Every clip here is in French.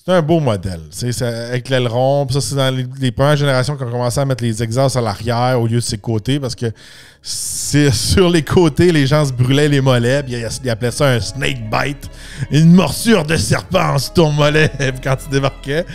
C'est un beau modèle. Avec l'aileron. Ça, c'est dans les premières générations qu'on a commencé à mettre les exhausts à l'arrière au lieu de ses côtés parce que c'est sur les côtés, les gens se brûlaient les mollets. Puis ils appelaient ça un snake bite. Une morsure de serpent sur ton mollet quand tu débarquais.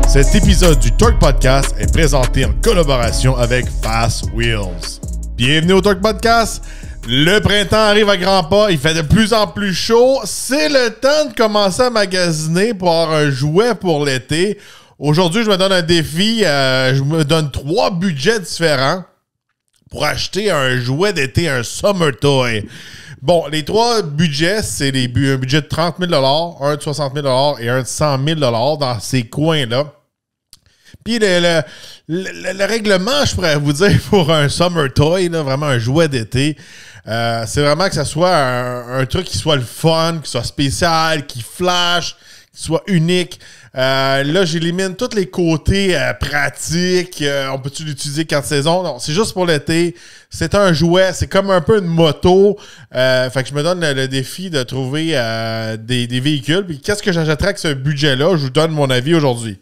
Cet épisode du Torque Podcast est présenté en collaboration avec Fast Wheels. Bienvenue au Torque Podcast. Le printemps arrive à grands pas. Il fait de plus en plus chaud. C'est le temps de commencer à magasiner pour avoir un jouet pour l'été. Aujourd'hui, je me donne un défi. Je me donne 3 budgets différents pour acheter un jouet d'été, un summer toy. Bon, les 3 budgets, c'est un budget de 30 000 $, un de 60 000 $ et un de 100 000 $ dans ces coins-là. Puis le règlement, je pourrais vous dire, pour un summer toy, là, vraiment un jouet d'été, c'est vraiment que ça soit un truc qui soit le fun, qui soit spécial, qui flash, qui soit unique. Là, j'élimine tous les côtés pratiques. On peut-tu l'utiliser 4 saisons? Non, c'est juste pour l'été. C'est un jouet. C'est comme un peu une moto. Fait que je me donne le défi de trouver des véhicules. Puis qu'est-ce que j'achèterais avec ce budget-là? Je vous donne mon avis aujourd'hui.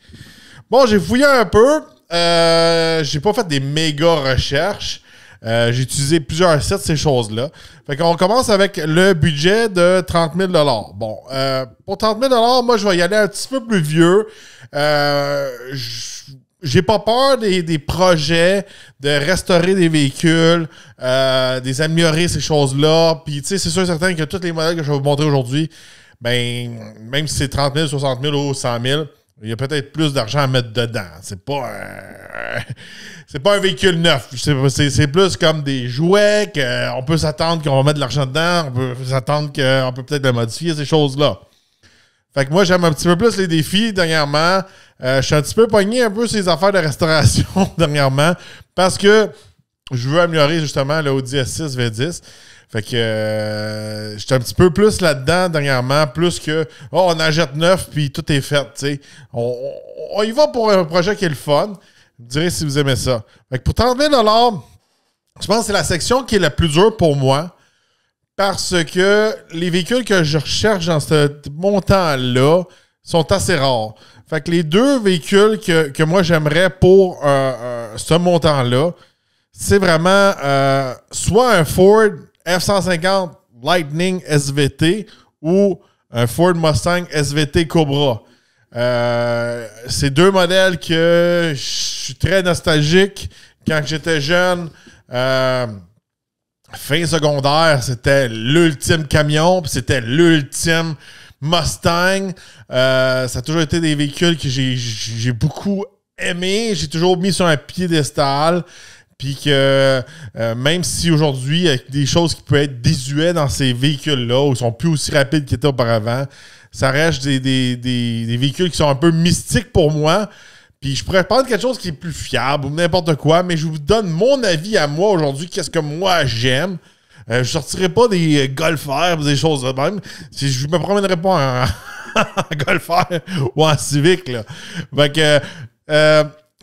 Bon, j'ai fouillé un peu. J'ai pas fait des méga recherches. J'ai utilisé plusieurs sites, ces choses-là. Fait qu'on commence avec le budget de 30 000 $. Bon, pour 30 000 $, moi, je vais y aller un petit peu plus vieux. J'ai pas peur des projets de restaurer des véhicules, des améliorer ces choses-là. Puis, tu sais, c'est sûr et certain que tous les modèles que je vais vous montrer aujourd'hui, ben, même si c'est 30 000, 60 000 ou 100 000, il y a peut-être plus d'argent à mettre dedans. C'est pas un véhicule neuf. C'est plus comme des jouets qu'on peut s'attendre qu'on va mettre de l'argent dedans. On peut s'attendre qu'on peut peut-être le modifier, ces choses-là. Fait que moi, j'aime un petit peu plus les défis dernièrement. Je suis un petit peu pogné un peu ces affaires de restauration dernièrement parce que je veux améliorer justement le Audi S6 V10. Fait que j'étais un petit peu plus là-dedans dernièrement, plus que on achète neuf puis tout est fait, tu sais. On y va pour un projet qui est le fun. Vous me direz si vous aimez ça. Fait que pour 30 000 $, je pense que c'est la section qui est la plus dure pour moi parce que les véhicules que je recherche dans ce montant-là sont assez rares. Fait que les 2 véhicules que moi j'aimerais pour ce montant-là, c'est vraiment soit un Ford F-150 Lightning SVT ou un Ford Mustang SVT Cobra. C'est 2 modèles que je suis très nostalgique. Quand j'étais jeune, fin secondaire, c'était l'ultime camion, puis c'était l'ultime Mustang. Ça a toujours été des véhicules que j'ai beaucoup aimé. J'ai toujours mis sur un piédestal. Puis que même si aujourd'hui, il y a des choses qui peuvent être désuètes dans ces véhicules-là, ou ils sont plus aussi rapides qu'ils étaient auparavant, ça reste des véhicules qui sont un peu mystiques pour moi. Puis je pourrais prendre quelque chose qui est plus fiable ou n'importe quoi, mais je vous donne mon avis à moi aujourd'hui, qu'est-ce que moi j'aime. Je sortirai pas des Golfers ou des choses de même. Je me promènerai pas en Golfer ou en Civic, là. Fait que...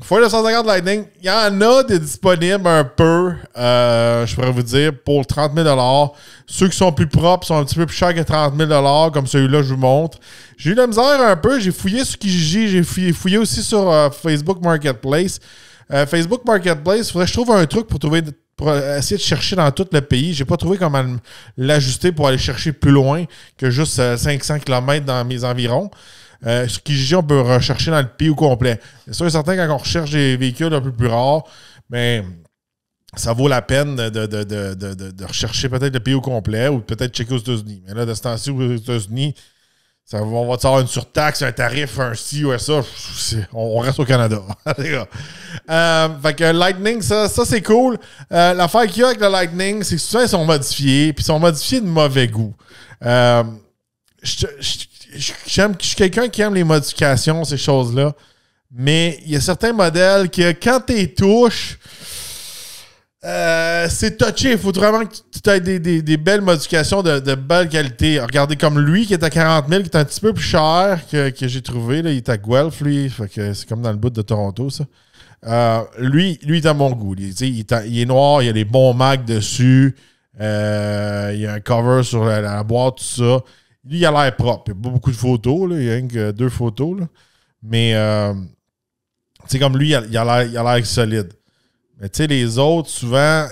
Ford 150 Lightning, il y en a des disponibles un peu, je pourrais vous dire, pour 30 000 $. Ceux qui sont plus propres sont un petit peu plus chers que 30 000 $, comme celui-là, je vous montre. J'ai eu de la misère un peu, j'ai fouillé sur Kijiji, j'ai fouillé aussi sur Facebook Marketplace. Facebook Marketplace, il faudrait que je trouve un truc pour essayer de chercher dans tout le pays. J'ai pas trouvé comment l'ajuster pour aller chercher plus loin que juste 500 km dans mes environs. Sur Kijiji, on peut rechercher dans le pays au complet. C'est sûr et certain, quand on recherche des véhicules un peu plus rares, mais ça vaut la peine de rechercher peut-être le pays au complet ou peut-être checker aux États-Unis. Mais là, de ce temps-ci, aux États-Unis, on va avoir une surtaxe, un tarif, un ci ou un ça. On reste au Canada. Fait que Lightning, ça c'est cool. L'affaire qu'il y a avec le Lightning, c'est que souvent, ils sont modifiés, puis ils sont modifiés de mauvais goût. Je suis quelqu'un qui aime les modifications, ces choses-là. Mais il y a certains modèles que quand tu les touches, c'est touché. Il faut vraiment que tu aies des belles modifications de belle qualité. Regardez comme lui qui est à 40 000, qui est un petit peu plus cher que j'ai trouvé. Là. Il est à Guelph, lui. Fait que c'est comme dans le bout de Toronto, ça. Lui, il est à mon goût. Il est noir, il y a des bons mags dessus. Il y a un cover sur la boîte, tout ça. Lui, il a l'air propre. Il n'y a pas beaucoup de photos. Là. Il y a rien que 2 photos. Là. Mais, comme lui, il a l'air solide. Mais tu sais, les autres, souvent,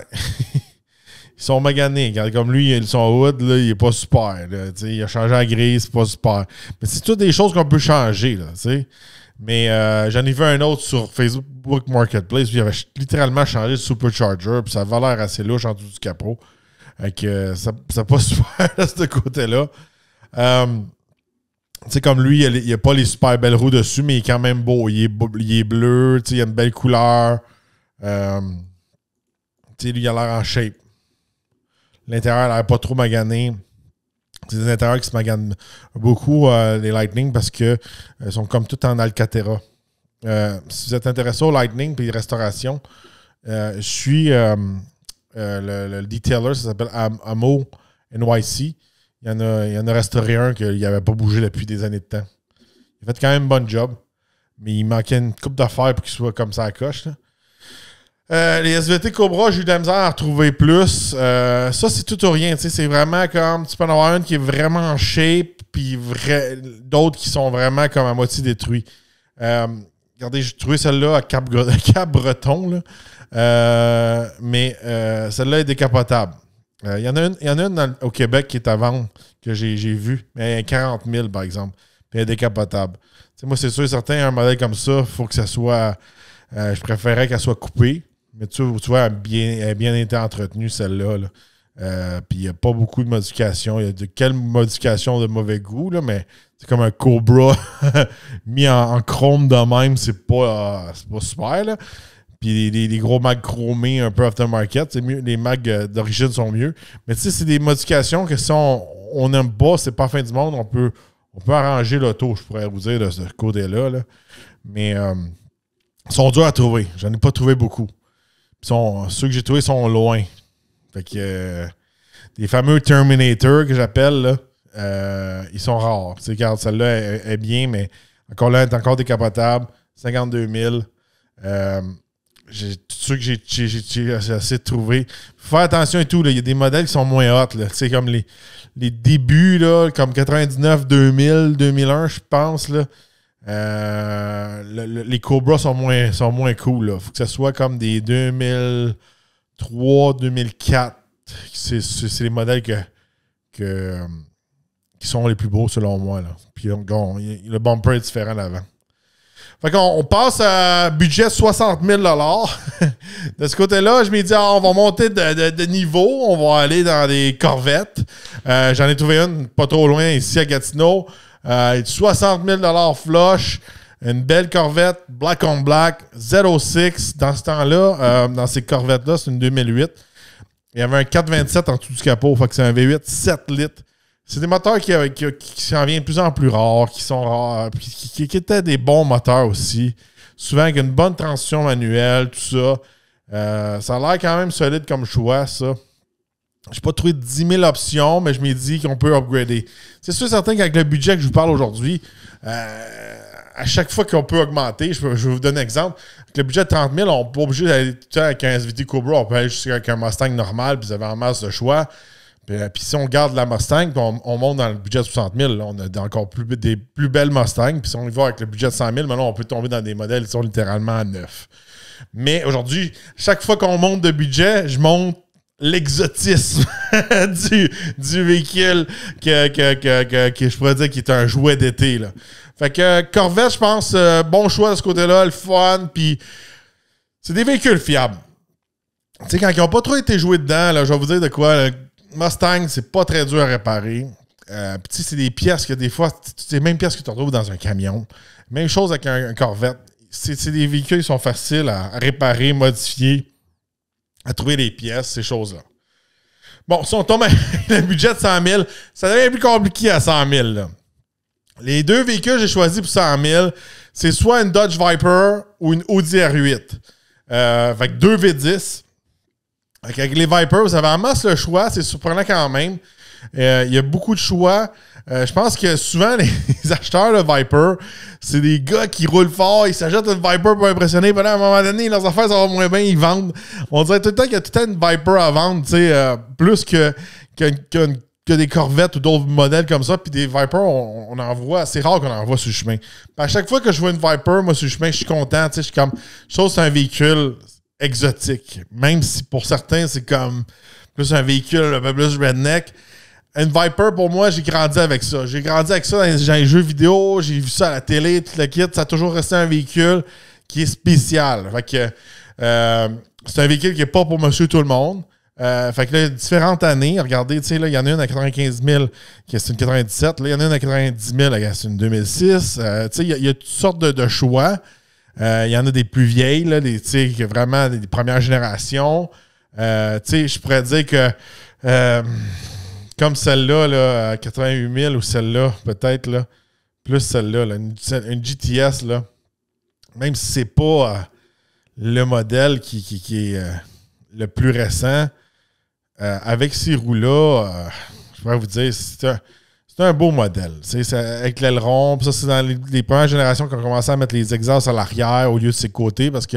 ils sont maganés. Comme lui, son hood, là, il est pas super. Là, il a changé à gris, c'est pas super. Mais c'est toutes des choses qu'on peut changer. Là, mais j'en ai vu un autre sur Facebook Marketplace. Puis il avait littéralement changé de Supercharger. Puis ça avait l'air assez louche en dessous du capot. Ça n'a pas super de ce côté-là. Comme lui, il n'a pas les super belles roues dessus, mais il est quand même beau. Il est bleu, il a une belle couleur. Lui, il a l'air en shape. L'intérieur n'a l'air pas trop magané. C'est des intérieurs qui se maganent beaucoup, les Lightning, parce qu'ils sont comme tout en Alcantara. Si vous êtes intéressé au Lightning et restauration, je suis le detailer, ça s'appelle Amo NYC. Il y en a restauré un qu'il n'avait pas bougé depuis des années de temps. Il a fait quand même un bon job, mais il manquait une coupe d'affaires pour qu'il soit comme ça à coche. Là. Les SVT Cobra, j'ai eu de la misère à en retrouver plus. Ça, c'est tout ou rien. C'est vraiment comme... Tu peux en avoir une qui est vraiment en shape, puis d'autres qui sont vraiment comme à moitié détruits. Regardez, j'ai trouvé celle-là à Cap-Breton. Mais celle-là est décapotable. Il y en a une au Québec qui est à vendre, que j'ai vue. Mais 40 000, par exemple. Puis elle est décapotable. T'sais, moi, c'est sûr et certain, un modèle comme ça, il faut que ça soit... je préférais qu'elle soit coupée. Mais tu vois, elle a bien été entretenue, celle-là. Là. Puis il n'y a pas beaucoup de modifications. Il y a quelle modification de mauvais goût, là, mais c'est comme un Cobra mis en chrome de même, c'est pas super. Là. Puis les gros mags chromés un peu aftermarket, c'est mieux. Les mags d'origine sont mieux. Mais tu sais, c'est des modifications que si on n'aime pas, c'est pas la fin du monde. On peut arranger l'auto, je pourrais vous dire, de ce côté-là. Là. Mais ils sont durs à trouver. J'en ai pas trouvé beaucoup. Ceux que j'ai trouvés sont loin. Fait que les fameux Terminator que j'appelle, là, ils sont rares. Regarde, celle-là est bien, mais encore là, elle est encore décapotable. 52 000. Tous ceux que j'ai assez trouvé. Faut faire attention et tout. Il y a des modèles qui sont moins hot. C'est comme les débuts, là, comme 99, 2000, 2001, je pense. Là. Les Cobra sont moins cool. Il faut que ce soit comme des 2003, 2004. C'est les modèles qui sont les plus beaux selon moi. Là. Puis le bumper est différent d'avant. Fait qu'on passe à budget 60 000 $. De ce côté-là, je me dis, on va monter de niveau. On va aller dans des Corvettes. J'en ai trouvé une pas trop loin ici à Gatineau. 60 000 flush, une belle Corvette, black on black, 06. Dans ce temps-là, dans ces Corvettes-là, c'est une 2008. Il y avait un 427 en dessous du capot, fait que c'est un V8 7 litres. C'est des moteurs qui s'en viennent de plus en plus rares, qui sont rares, qui étaient des bons moteurs aussi. Souvent avec une bonne transition manuelle, tout ça. Ça a l'air quand même solide comme choix, ça. Je n'ai pas trouvé 10 000 options, mais je m'ai dit qu'on peut upgrader. C'est sûr et certain qu'avec le budget que je vous parle aujourd'hui, à chaque fois qu'on peut augmenter, je vais vous donner un exemple. Avec le budget de 30 000, on n'est pas obligé d'aller tout le temps avec un SVT Cobra. On peut aller jusqu'à un Mustang normal, puis vous avez en masse de choix. Puis si on garde la Mustang, puis on monte dans le budget de 60 000, là, on a encore des plus belles Mustangs. Puis si on y va avec le budget de 100 000, maintenant on peut tomber dans des modèles qui sont littéralement à neuf. Mais aujourd'hui, chaque fois qu'on monte de budget, je monte l'exotisme du véhicule que je pourrais dire qui est un jouet d'été. Là. Fait que Corvette, je pense, bon choix de ce côté-là, le fun, puis c'est des véhicules fiables. Tu sais, quand ils n'ont pas trop été joués dedans, là, je vais vous dire de quoi, le Mustang, c'est pas très dur à réparer. Puis c'est des pièces que des fois, c'est les mêmes pièces que tu retrouves dans un camion. Même chose avec un Corvette. C'est des véhicules qui sont faciles à réparer, modifier, à trouver des pièces, ces choses-là. Bon, si on tombe avec le budget de 100 000, ça devient plus compliqué à 100 000. Là. Les deux véhicules que j'ai choisis pour 100 000, c'est soit une Dodge Viper ou une Audi R8. Avec deux V10. Avec les Vipers, vous avez en masse le choix. C'est surprenant quand même. Il y a beaucoup de choix. Je pense que souvent, les acheteurs de Viper, c'est des gars qui roulent fort. Ils s'achètent une Viper pour impressionner. Puis là, à un moment donné, leurs affaires, ça va moins bien. Ils vendent. On dirait tout le temps qu'il y a tout le temps une Viper à vendre. Plus que des Corvettes ou d'autres modèles comme ça. Puis des Vipers, on en voit. C'est rare qu'on en voit sur le chemin. Puis à chaque fois que je vois une Viper, moi, sur le chemin, je suis content. Je suis comme... Je trouve que c'est un véhicule exotique. Même si pour certains, c'est comme plus un véhicule un peu plus redneck. Une Viper, pour moi, j'ai grandi avec ça. J'ai grandi avec ça dans les jeux vidéo. J'ai vu ça à la télé, tout le kit. Ça a toujours resté un véhicule qui est spécial. Fait que c'est un véhicule qui n'est pas pour monsieur tout le monde. Fait que là, il y a différentes années. Regardez, tu sais, là, il y en a une à 95 000 qui est une 97. Là, il y en a une à 90 000 qui est une 2006. Tu sais, il y a toutes sortes de choix. Il y en a des plus vieilles, là, vraiment des premières générations. Tu sais, je pourrais dire que comme celle-là, là, à 88 000 ou celle-là, peut-être, là, plus celle-là, là, une GTS, là, même si c'est pas le modèle qui est le plus récent, avec ces roues-là, je pourrais vous dire, c'est un beau modèle. Avec l'aileron, ça, c'est dans les premières générations qu'on a commencé à mettre les exhausts à l'arrière au lieu de ses côtés, parce que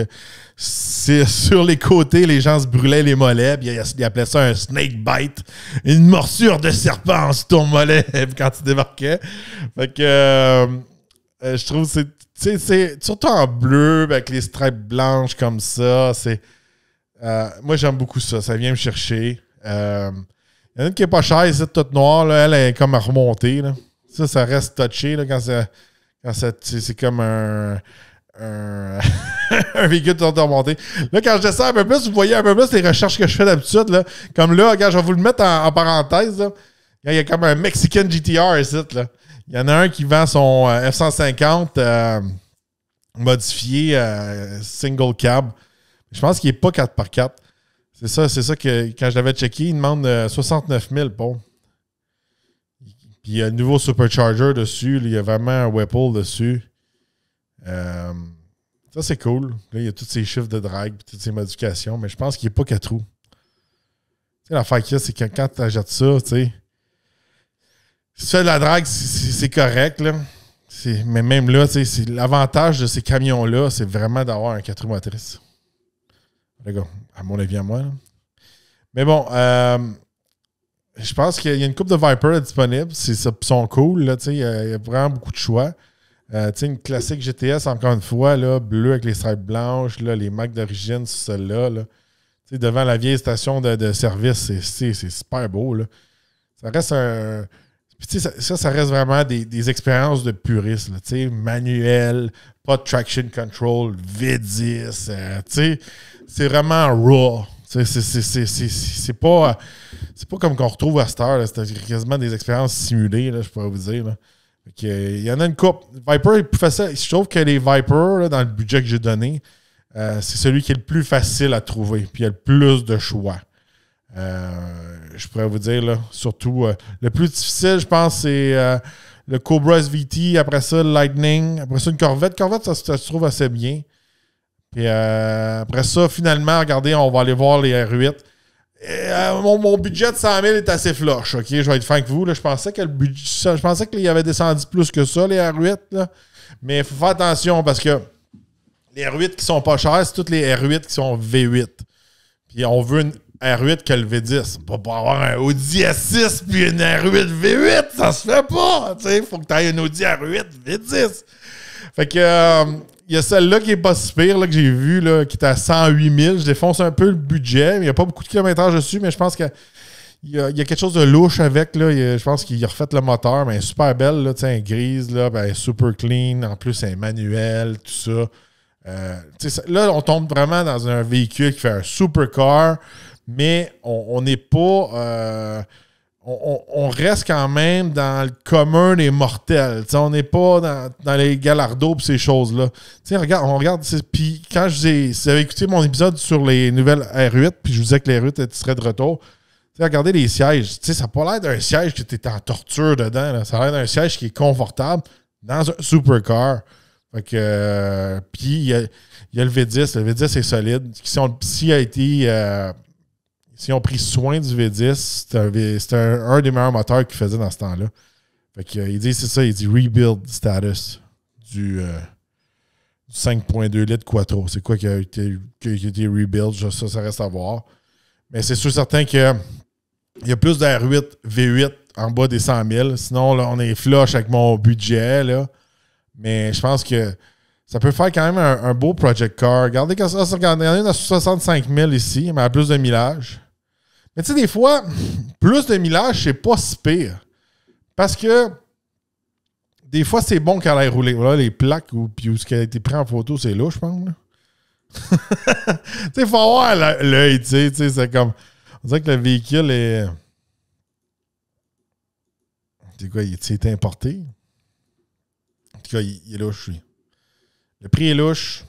c'est sur les côtés, les gens se brûlaient les mollets, puis ils appelaient ça un snake bite, une morsure de serpent sur ton mollet quand tu débarquais. Fait que je trouve que c'est surtout en bleu, avec les stripes blanches comme ça. Moi, j'aime beaucoup ça. Ça vient me chercher. Il y en a une qui est pas chère, c'est toute noire, là, elle est comme à remonter. Là. Ça reste touché là, quand c'est comme un véhicule de remonter. Là, quand je descends un peu plus, vous voyez un peu plus les recherches que je fais d'habitude. Là. Comme là, regarde, je vais vous le mettre en parenthèse. Là. Il y a comme un Mexican GTR ici. Là. Il y en a un qui vend son F-150 modifié single cab. Je pense qu'il n'est pas 4x4. C'est ça que quand je l'avais checké, il demande 69 000 bon. Puis il y a un nouveau supercharger dessus. Là, il y a vraiment un Whipple dessus. Ça, c'est cool. Là, il y a tous ces chiffres de drag et toutes ces modifications, mais je pense qu'il n'est pas 4 roues. Tu sais, l'affaire qu'il y a, c'est que quand tu achètes ça, tu sais, si tu fais de la drag, c'est correct, là. Mais même là, tu sais, l'avantage de ces camions-là, c'est vraiment d'avoir un 4 roues motrices. À mon avis, à moi. Là. Mais bon, je pense qu'il y a une couple de Viper disponibles. Ils sont cool. Là, il y a vraiment beaucoup de choix. Une classique GTS, encore une fois, là, bleu avec les stripes blanches, là, les marques d'origine sur celle-là. Là. Devant la vieille station de service, c'est super beau. Là. Ça reste un. Puis, ça reste vraiment des expériences de puristes. Manuel, pas de traction control, V10. C'est vraiment raw. C'est pas comme qu'on retrouve à cette heure. C'est quasiment des expériences simulées, là, je pourrais vous dire. Là. Il y en a une couple. Viper est plus facile. Je trouve que les Viper, là, dans le budget que j'ai donné, c'est celui qui est le plus facile à trouver. Puis il y a le plus de choix. Je pourrais vous dire, là, surtout, le plus difficile, je pense, c'est le Cobra SVT. Après ça, le Lightning. Après ça, une Corvette. Corvette, ça se trouve assez bien. Puis après ça, finalement, regardez, on va aller voir les R8. Mon budget de 100 000 est assez flush, OK? Je vais être franc avec vous. Là, je pensais qu'il avait descendu plus que ça, les R8. Là. Mais il faut faire attention parce que les R8 qui sont pas chers, c'est toutes les R8 qui sont V8. Puis on veut une R8 que le V10. Pas pour avoir un Audi S6 puis une R8 V8, ça se fait pas. Il faut que tu aies une Audi R8 V10. Fait que il y a celle-là qui est pas si pire, là, que j'ai vue, là, qui est à 108 000. Je défonce un peu le budget. Il n'y a pas beaucoup de kilométrage dessus, mais je pense qu'il y a quelque chose de louche avec. Là. Je pense qu'il a refait le moteur, mais elle est super belle, là, grise, là, ben, super clean. En plus, c'est manuel, tout ça. Là, on tombe vraiment dans un véhicule qui fait un supercar, mais on n'est pas... On reste quand même dans le commun des mortels. T'sais, on n'est pas dans les galardos et ces choses-là. On regarde. Puis quand vous avez écouté mon épisode sur les nouvelles R8, puis je vous disais que les R8 seraient de retour, regardez les sièges. Ça n'a pas l'air d'un siège que tu es en torture dedans. Là. Ça a l'air d'un siège qui est confortable dans un supercar. Fait que, puis il y a le V10. Le V10 est solide. S'il a été S'ils ont pris soin du V10, c'était un des meilleurs moteurs qu'ils faisaient dans ce temps-là. Fait qu'il dit, c'est ça, il dit rebuild status du 5.2 litres Quattro. C'est quoi qui a été rebuild? Ça reste à voir. Mais c'est sûr certain qu'il y a plus d'R8 V8 en bas des 100 000. Sinon, là, on est flush avec mon budget. Là. Mais je pense que ça peut faire quand même un beau project car. Regardez, il y en a une à 65 000 ici, mais à plus de millage. Mais tu sais, des fois, plus de millage, c'est pas si pire. Parce que des fois, c'est bon quand elle est roulée. Voilà, les plaques ou ce qui a été pris en photo, c'est là, je pense. Tu sais, il faut avoir l'œil, tu sais, c'est comme... On dirait que le véhicule est... C'est quoi, il est importé? En tout cas, il est louche, lui. Le prix est louche.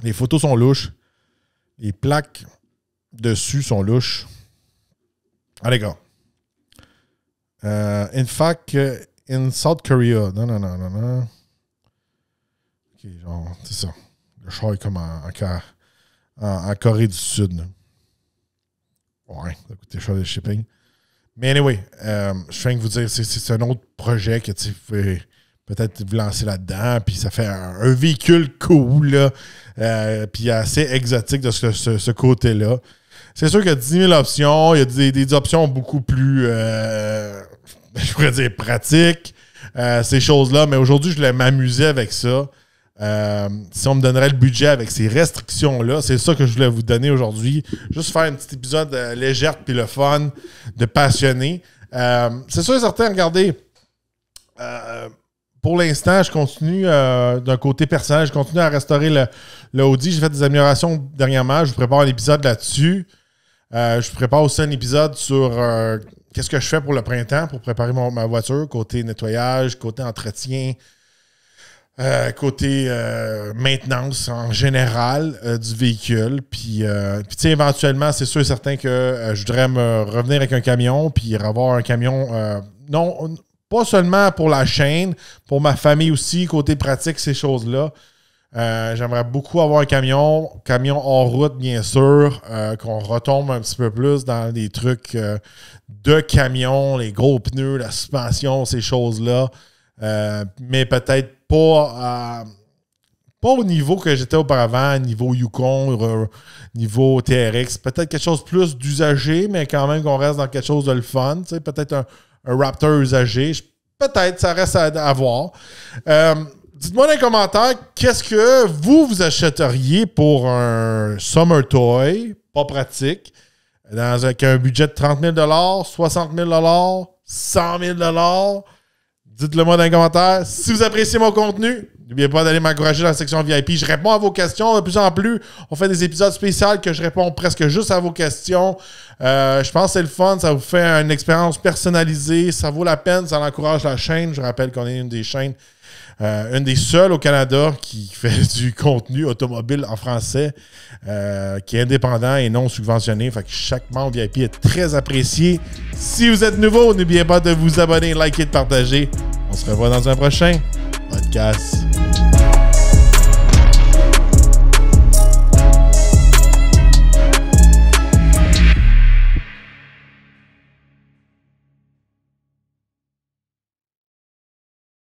Les photos sont louches. Les plaques dessus sont louches. Ah, les gars. In fact, in South Korea. Non. OK, genre, c'est ça. Le char est comme en Corée du Sud. Là. Ouais, ça coûte cher de shipping. Mais anyway, je viens de vous dire, c'est un autre projet que tu peux peut-être vous lancer là-dedans. Puis ça fait un véhicule cool, là, puis assez exotique de ce côté-là. C'est sûr qu'il y a 10 000 options. Il y a des options beaucoup plus, je pourrais dire, pratiques, ces choses-là. Mais aujourd'hui, je voulais m'amuser avec ça. Si on me donnerait le budget avec ces restrictions-là, c'est ça que je voulais vous donner aujourd'hui. Juste faire un petit épisode léger puis le fun, de passionné. C'est sûr et certain, regardez, pour l'instant, je continue d'un côté personnel, je continue à restaurer le Audi. J'ai fait des améliorations dernièrement. Je vous prépare un épisode là-dessus. Je vous prépare aussi un épisode sur qu'est-ce que je fais pour le printemps pour préparer ma voiture, côté nettoyage, côté entretien. Côté maintenance en général du véhicule. Puis tu sais, éventuellement, c'est sûr et certain que je voudrais me revenir avec un camion puis avoir un camion, non, pas seulement pour la chaîne, pour ma famille aussi, côté pratique, ces choses-là. J'aimerais beaucoup avoir un camion hors route, bien sûr, qu'on retombe un petit peu plus dans des trucs de camion, les gros pneus, la suspension, ces choses-là. Mais peut-être pas au niveau que j'étais auparavant, niveau Yukon, niveau TRX. Peut-être quelque chose plus d'usagé, mais quand même qu'on reste dans quelque chose de le fun. Tu sais, peut-être un Raptor usagé. Peut-être, ça reste à voir. Dites-moi dans les commentaires, qu'est-ce que vous achèteriez pour un Summer Toy, pas pratique, avec un budget de 30 000 60 000 100 000 Dites-le moi dans les commentaires. Si vous appréciez mon contenu, n'oubliez pas d'aller m'encourager dans la section VIP. Je réponds à vos questions de plus en plus. On fait des épisodes spéciaux que je réponds presque juste à vos questions. Je pense que c'est le fun. Ça vous fait une expérience personnalisée. Ça vaut la peine. Ça encourage la chaîne. Je rappelle qu'on est une des chaînes, une des seules au Canada qui fait du contenu automobile en français, qui est indépendant et non subventionné. Fait que chaque membre VIP est très apprécié. Si vous êtes nouveau, n'oubliez pas de vous abonner, liker et de partager. On se revoit dans un prochain podcast.